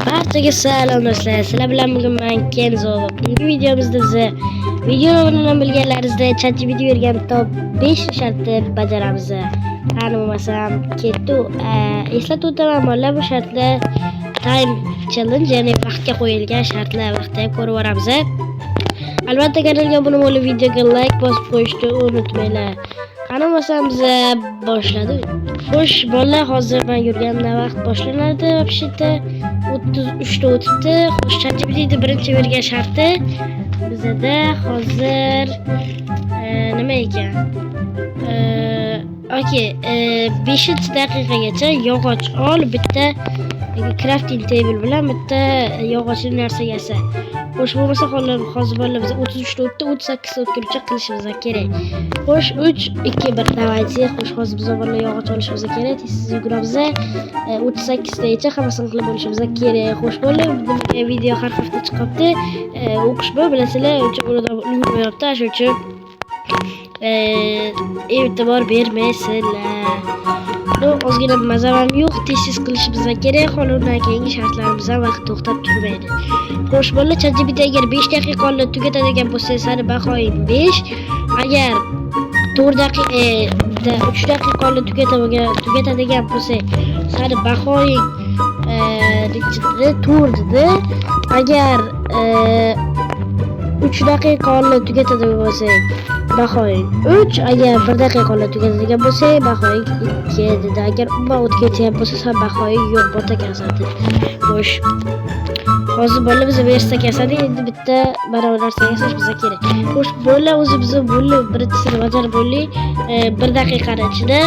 Barchaga salom do'stlar. Sizlar bilan bugun men Kenzo. Bugungi videomizda biza videoni bilganlaringizda ChatGPT bergan top 5 shartni bajaramiz. Qani bo'lmasam ketdi. Eslatib o'taman, mana bu shartlar time challenge, ya'ni vaqtga qo'yilgan shartlar, vaqtda ko'rib boramiz. Albatta kanalga obuna bo'lib, videoga like bosib qo'yishni unutmanglar. Qani bo'lmasam biz boshladik. Xo'sh, bolalar, hozir men yurganimda vaqt boshlanadi. Вообще-то 33 ta o'tibdi. Xo'sh, ChatGPT birinchi bergan sharti bizda hozir nima ekan? Okey, 5-daqiqagacha yog'och ol, bitta crafting table bilan bitta yog'ochli narsa yasa. Xo'sh, bo'lmasa hozir bolalar biz 33 ta o'tdi, 38 ta o'tguncha qilishimiz kerak. Xo'sh, 3 2 1 давайте. Xo'sh, hozir biz bolalar yog'och olishimiz kerak. Tez yuguramiz. 38 tacha hammasini qilib bo'lishimiz kerak. Xo'sh, bolalar video har hafta chiqibdi. O'qish bilasizlar, uncha ulgurmayapti, shuning uchun e'tibor bermaysizlar. Ozgina mazam ham yo'q, tez qilishimiz kerak. Undan keyingi shartlarimiz ham vaqt to'xtab turmaydi. Xo'sh, bolalar, ChatGPT agar 5 daqiqa oldin tugatadigan bo'lsa, sari bahoyim 5. Agar 4 daqiqada 3 daqiqa oldin tugatadigan bo'lsa, sari bahoyim 4 dedi. Agar 3 daqiqa oldin tugatadigan bo'lsa, bahoyim 3. Agar 1 daqiqa oldin tugatadigan bo'lsa, bahoyim 2 dedi. Agar umuman o'tgan bo'lsa, bahoyim yo'q, bota kasadi. Xo'sh, hozir bolalar biz versiya kasadi, endi bitta barobar narsa yasash bizga kerak. Xo'sh, bolalar o'zi biz bo'lib birinchisini bajarib bo'ldik 1 daqiqani ichida.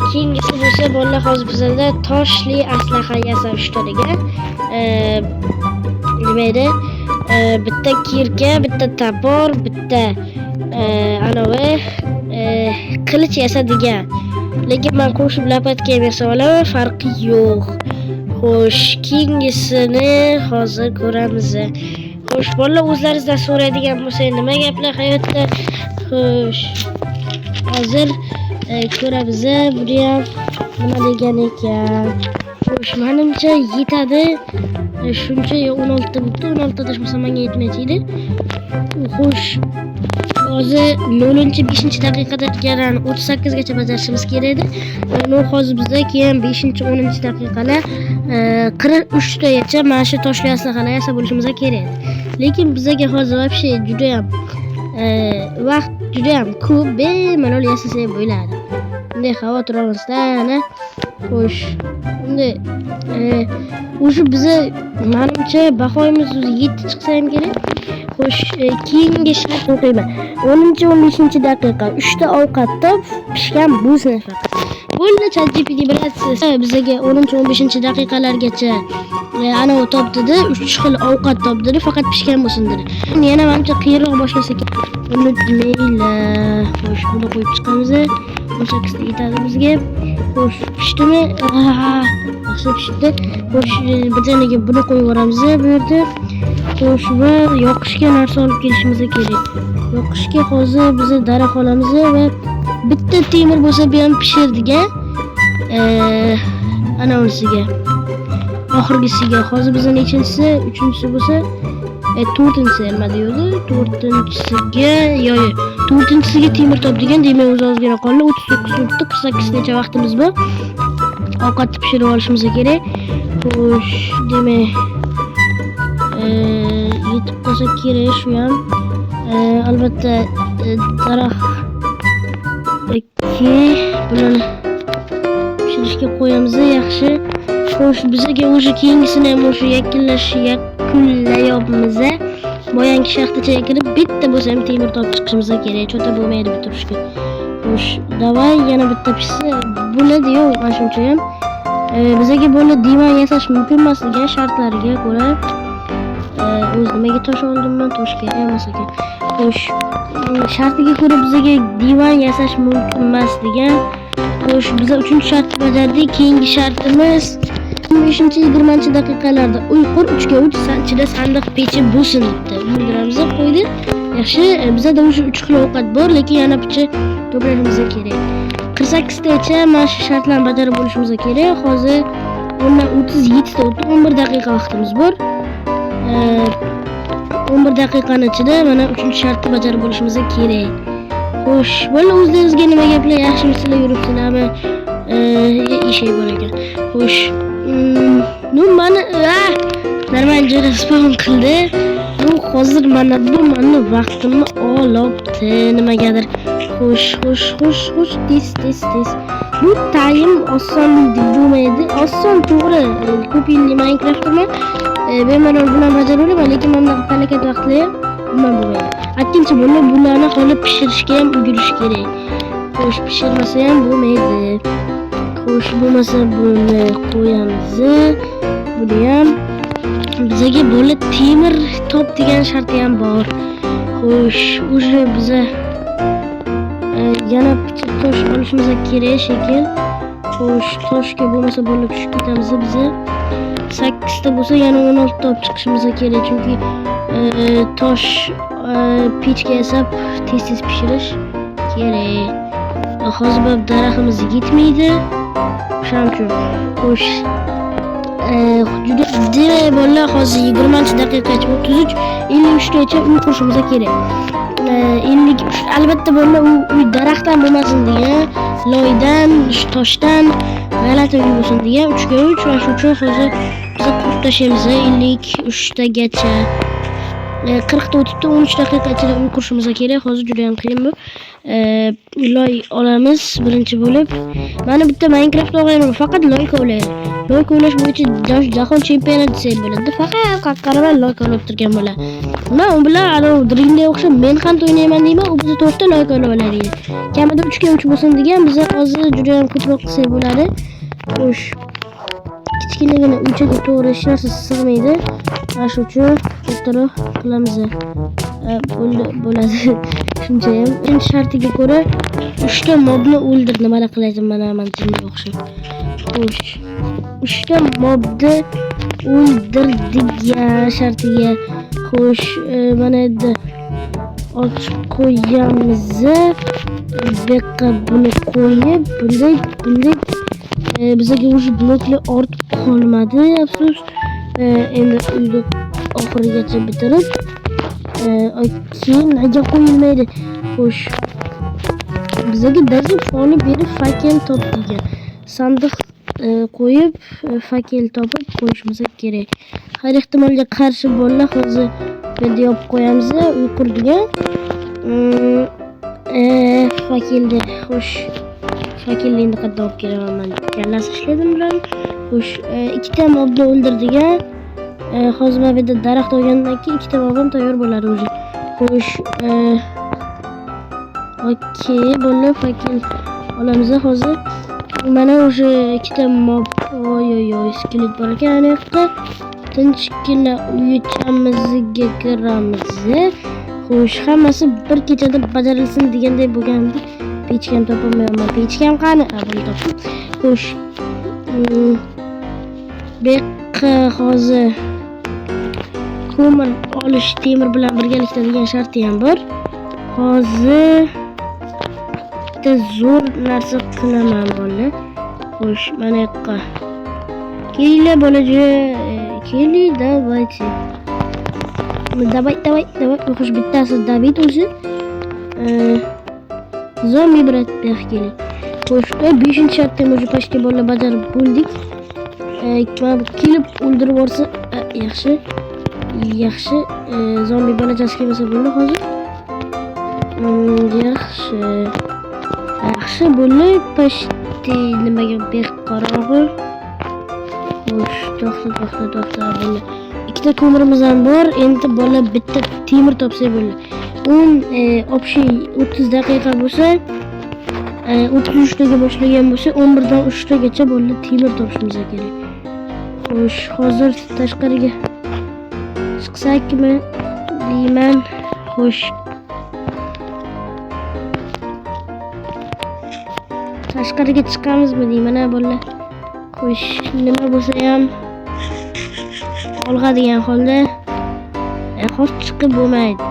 Keyingisi bo'lsa, bolalar hozir bizda toshli aslaha yasash tariga nima edi? Bitta kirka, bitta topor, bitta anavi qilich yasadigan. Lekin men qo'shib lapatka yasa olaman, farqi yo'q. Xo'sh, keyingisini hozir ko'ramiz. Xo'sh, bolalar, o'zlaringizdan so'raydigan bo'lsa, nima gaplar hayotda? Xo'sh, hozir ko'ramiz. Buni ham nima degan ekan? Xo'sh, menimcha yetadi. Shuncha 16 bo'ldi, 16 tashmasa menga yetmaydi. Xo'sh, hozir 0-5-daqiqada yana 38 gacha bajarishimiz kerak edi. Hozir bizda keyin 5-10-daqiqalar 43 tagacha mana shu toshli aslahalar yasab bo'lishimiz kerak. Lekin bizga hozir вообще juda ham vaqt juda ham ko'p, bemalol yasasak bo'ladi. Bunday xavotir olmasdan, xo'sh, bunday o'sha biza menimcha bahoyimiz 7 chiqsa ham kerak. Xo'sh, keyingi shart o'qiyman. 10-15-daqiqa 3 ta ovqatda pishgan bo'lsin faqat. Bunda ChatGPT bilasiz, bizga 10-15-daqiqalargacha ana u topdi, 3 xil ovqat topdi, faqat pishgan bo'lsin dedi. Yana menimcha qiyinroq boshlasa kerak. Unutmanglar. Xo'sh, buni qo'yib chiqamiz. 18 ta yetadi bizga. Xo'sh, pishdimi? Yaxshi pishdi. Xo'sh, bizga buni qo'yib yuboramiz bu yerda. Xo'sh, va yoqishga narsa olib kelishimiz kerak. Yoqishga hozir biz daraxt olamiz va bitta temir bo'lsa bu ham pishirdigan. Ana unisiga. Oxirgisiga. Hozir bizning nechinchisi? 3-chi bo'lsa, 4-chi nima deydi? 4-chisiga, yo'q, 4-chisiga temir topdigan, demak o'zi ozgina qoldi. 39 minutda 48 gacha vaqtimiz bor. Ovqat pishirib olishimiz kerak. Xo'sh, demak yetib qolsa kerak shu ham. Albatta daraxt bilan pishirishga qo'yamiz, yaxshi. Xo'sh, bizga o'sha keyingisini ham o'sha yakunlayapmiz. Boyangi shaxtachaga kirib bitta bo'lsa ham temir topib chiqishimiz kerak. Chota bo'lmaydi bu turishga. Xo'sh, davay yana bitta pishsa bo'ladi, yo'q, mana shuncha ham. Bizga bo'ladi divan yasash mumkin emas degan shartlariga ko'ra o'z nimaga tosh oldimman, tosh kerak emas ekan. Xo'sh, shartiga ko'ra bizga divan yasash mumkin emas degan. Xo'sh, biz 3-shartni bajardik. Keyingi shartimiz 15-20-daqiqalarda uyqur 3 ichida sandiq pechi bo'lsin debdi. Bildiramiz, qo'ydik. Yaxshi, bizda o'sha 3 xil ovqat bor, lekin yana picha to'plashimiz kerak. 48 tacha mana shu shartlarni bajarib bo'lishimiz kerak. Hozir Bundan 37 o'tdi. 11 daqiqa vaqtimiz bor. 11 daqiqaning ichida mana 3-shartni bajarib bo'lishimiz kerak. Xo'sh, bolalar o'zlaringizga nima gaplar, yaxshimisizlar, yuribsizlarmi? Ish bor ekan. Xo'sh, mana normal joyda spawn qildi. Bu hozir mana bu meni vaqtimni olibdi nimagadir. Xo'sh, tez. Bu taym oson deb bo'lmaydi. Oson to'g'ri. Ko'p yillik Minecraft'ni bemalol bilan bajaraverman, lekin mana harakat vaqtida nima bo'lmaydi. Ikkinchi bularni qolib pishirishga ham ulgurish kerak. Xo'sh, pishirmasa ham bo'lmaydi. Xo'sh, bo'lmasa buni qo'yamiz. Buni ham bizga bo'la temir top degan sharti ham bor. Xo'sh, уже biza yana picha tosh olishimiz kerak shekil. Xo'sh, toshga bo'lmasa bo'lib tushib ketamiz biz. 8 ta bo'lsa yana 16 ta olib chiqishimiz kerak, chunki tosh pechga yasab tez pishirish kerak. Hozir bu daraxtimiz yetmaydi. O'shaning uchun xo'sh, juda jiddiy bolalar, hozir 20-daqiqagacha 33-53 gacha uy qurishimiz kerak. 50 albatta bolalar uy daraxtdan bo'lmasin degan, loydan, toshdan g'alati uy bo'lsin degan 3 ga 3 va shu uchun hozir biz qurib tashlaymiz 53 tagacha. 40 ta o'tibdi, 13 daqiqa ichida uy qurishimiz kerak. Hozir juda ham qiyin bu. Loy olamiz birinchi bo'lib. Mana bitta Minecraft o'g'ayman, faqat loy kovlaydi. Loy kovlash bo'yicha jahon chempionati desak bo'ladi. Faqat qaqqaraman loy kovlab turgan bo'lar. Mana u bilan Dreamga o'xshab men ham o'ynayman deyman, u bizni 4 ta loy kovlab oladi. Kamida 3 ga 3 bo'lsin degan, biz hozir juda ham ko'proq qilsak bo'ladi. Xo'sh, kichkinagina uychaga to'g'ri hech narsa sig'maydi. Shu uchun kattaroq qilamiz. Bo'ladi. Shuncha ham. Birinchi shartiga ko'ra 3 ta mobni o'ldir. Nima qilaysan mana jinga o'xshab. Xo'sh, 3 ta mobni o'ldirdik shartiga. Xo'sh, mana endi ochib qo'yamiz. Beqqa buni qo'yib, bunday bizga o'sha bloklar ortib qolmadi, afsus. Endi uyni oxirigacha bitirib keyin nega qo'yilmaydi. Xo'sh, bizga даже foni berib fakel top degan sandiq qo'yib fakel topib qo'yishimiz kerak. Har ehtimolga qarshi bolalar hozir bunday yopib qo'yamiz, uy qurdigan fakelda. Xo'sh, fakelni endi qayerdan olib kelaman? Kallasi ishladim bilan. Xo'sh, 2 ta mobni o'ldirdigan. Hozir mana bu yerda daraxt olgandan keyin 2 ta mobim tayyor bo'ladi o'zi. Xo'sh, okey, bolalar fakel olamiz hozir. Mana o'sha 2 ta mob, skelet bor ekan, ana yoqda. Tinchgina uychamizga kiramiz. Xo'sh, hammasi bir kechada bajarilsin deganday bo'lgandi. Pechkam topolmayman. Pechkam qani? Buni topdim. Xo'sh, hozir ko'mir olish temir bilan birgalikda degan sharti ham bor. Hozir bitta zo'r narsa qilaman bolalar. Xo'sh, mana yoqqa kelinglar bolajon, keling, давайте. Давай. Xo'sh, bittasi David o'zi. Zombi brat keling. Xo'sh, 5-shartni o'zi pashka bolalar bajarib bo'ldik. Kelib o'ldirib olsa yaxshi. Zombi bolachasi kelmasa bo'ldi hozir. Yaxshi bo'ldi. Pashti nimaga beqaror. Xo'sh, to'xta bo'ldi. 2 ta ko'mirimiz ham bor. Endi bola bitta temir topsa bo'ldi. общий 30 daqiqa bo'lsa, 33 taga boshlagan bo'lsa, 11 dan 3 tagacha bo'ldi temir topishimiz kerak. Xo'sh, hozir tashqariga chiqsakmi deyman. Xo'sh, tashqariga chiqamizmi deyman bolalar. Xo'sh, nima bo'lsa ham olg'a degan holda hozir chiqib bo'lmaydi.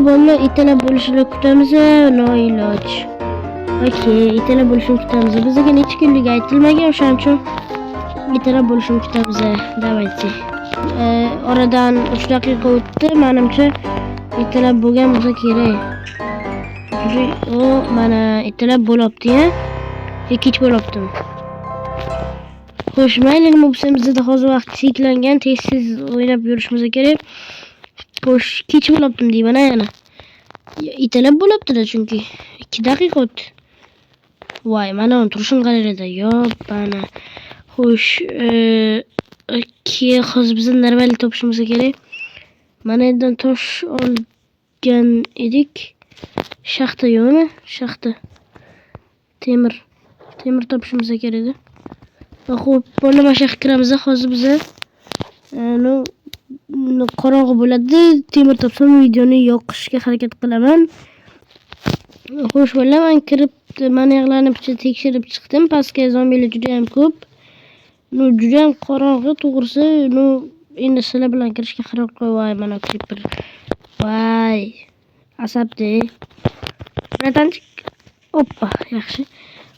Bolalar italab bo'lishini kutamiz, noiloj. Okey, italab bo'lishini kutamiz. Bizga necha kunlik aytilmagan, o'shaning uchun ertalab bo'lishini kutamiz. Давайте. Oradan 3 daqiqa o'tdi. Menimcha ertalab bo'lgan bo'lsa kerak. O mana ertalab bo'lyapti-ya. Kech bo'lyaptimi? Xo'sh, mayli nima bo'lsa bizda hozir vaqt cheklangan, tez o'ynab yurishimiz kerak. Xo'sh, kech bo'lyaptimi deyman yana. Ertalab bo'lyapti-da chunki 2 daqiqa o'tdi. Voy, mana uni turishim qaraydi. Yo, mana. Xo'sh, hozir biz normal topishimiz kerak. Mana yerdan tosh olgan edik. Shaxta yo'qmi? Shaxta. Temir topishimiz kerak edi. Xo'p, bo'lma shaxta kiramiz. Hozir biz qorong'i bo'ladi. Temir topsam videoni yoqishga harakat qilaman. Xo'sh, men kirib mana yoqlarni tekshirib chiqdim. Pastga zombilar juda ham ko'p. Juda ham qorong'i, to'g'risi, endi sizlar bilan kirishga qaror qo'yay. Mana creeper. Voy, asabdi. Bratanchik. Oppa, yaxshi.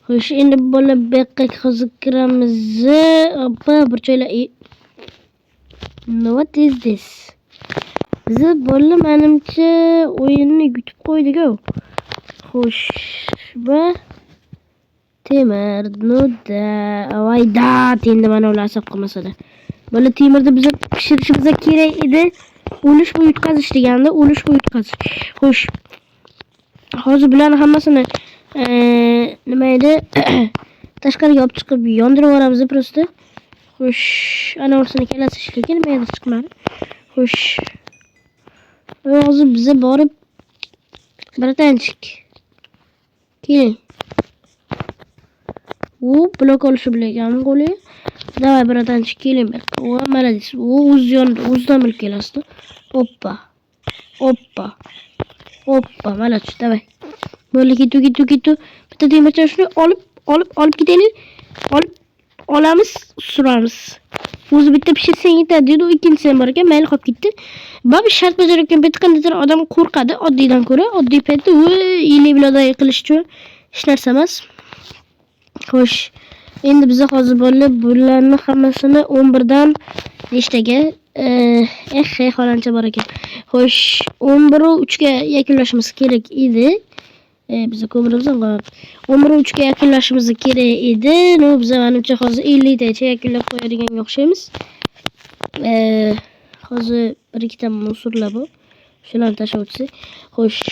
Xo'sh, endi bola beqqa hozir kiramiz. Oppa, bir joylar. What is this? Biz bola menimcha o'yinni yutib qo'ydik-ku. Xo'sh, va temir, voyda, endi mana ular asab qilmasada. Bola temirni biz pishirishimiz kerak edi. O'lish bu yutqazish deganda, o'lish bu yutqazish. Xo'sh. Hozir bularni hammasini nima edi? Tashqariga olib chiqib yondirib yuboramiz prosta. Xo'sh, ana ursini kelasi ishlarga nima edi chiqmadi. Xo'sh. Hozir biz borib bratanchik. Keling. Blok olishni bilaganmi qo'li? Davay bratanchik, keling. Молодец. O'zidan bilib kelasiz. Oppa. Молодец, давай. Bo'ldi, ketu. Bitta temircha shuni olib ketaylik. Olamiz, suramiz. O'zi bitta pishirsang yetadi dedi, ikkinchisi ham bor ekan, mayli qolib ketdi. Bab shart bajarayotgan paytda qandaydir odam qo'rqadi, oddiydan ko'ra. Oddiy paytda iyli biladay qilishchi hech narsa emas. Xo'sh, endi biz hozir bularni hammasini 11 dan nechtaga? Xolancha bor ekan. Xo'sh, 11 u 3 ga yakunlashimiz kerak edi. Biz ko'mirimiz ham qoldi. 11 u 3 ga yakunlashimiz kerak edi. Biz menimcha hozir 50 tacha yakunlab qo'yadiganga o'xshaymiz. Hozir bir ikkita musorlar bor. Shularni tashlab o'tsak. Xo'sh,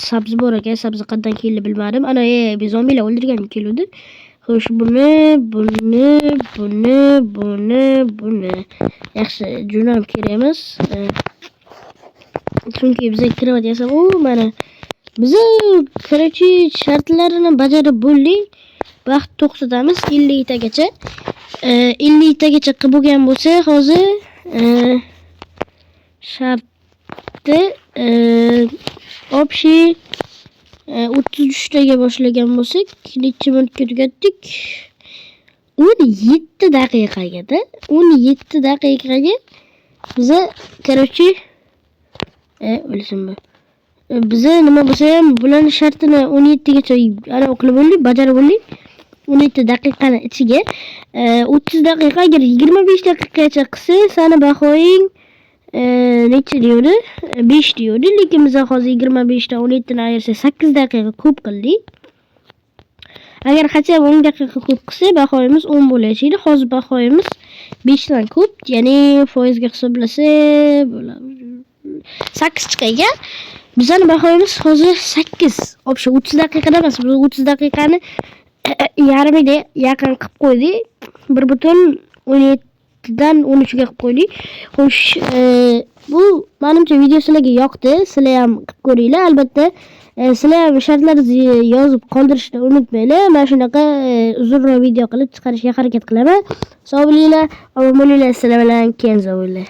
sabzi bor ekan. Sabzi qayerdan keldi bilmadim. Ana, biz zombilar o'ldirgan keluvdi. Xo'sh, buni. Yaxshi, junam kerak emas. Chunki biz kiryapmiz. Mana biz shartlarini bajarib bo'ldik. Vaqt to'xtatamiz 50 tagacha. 50 tagacha qilib bo'lgan bo'lsa, hozir shartni общий 33 taga boshlagan bo'lsak, necha minutga tugatdik? 17 daqiqaga-da. 17 daqiqaga biz короче o'lsinmi? Biz nima bo'lsa ham bularning shartini 17 gacha ana o'qilib bo'ldik, bajarib bo'ldik. 17 daqiqani ichiga 30 daqiqa agar 25 daqiqagacha qilsa, sani bahoying necha deydi? 5 deydi. Lekin biz hozir 25 dan 17 ni ayirsak 8 daqiqa ko'p qildik. Agar qancha 10 daqiqa ko'p qilsa, bahoyimiz 10 bo'ladi. Hozir bahoyimiz 5 dan ko'p, ya'ni foizga hisoblasa bo'ladi. 8 chiqagan. Bizning bahoyimiz hozir 8. Obsha 30 daqiqada emas, biz 30 daqiqani yarmiga yaqin qilib qo'ydik. 1.17 dan 13 ga qilib qo'ydik. Xo'sh, bu menimcha video sizlarga yoqdi. Sizlar ham qilib ko'ringlar. Albatta, sizlar ham shartlaringizni yozib qoldirishni unutmanglar. Men shunaqa uzunroq video qilib chiqarishga harakat qilaman. Sog' bo'linglar, omon bo'linglar. Sizlar bilan Kenzo bo'linglar.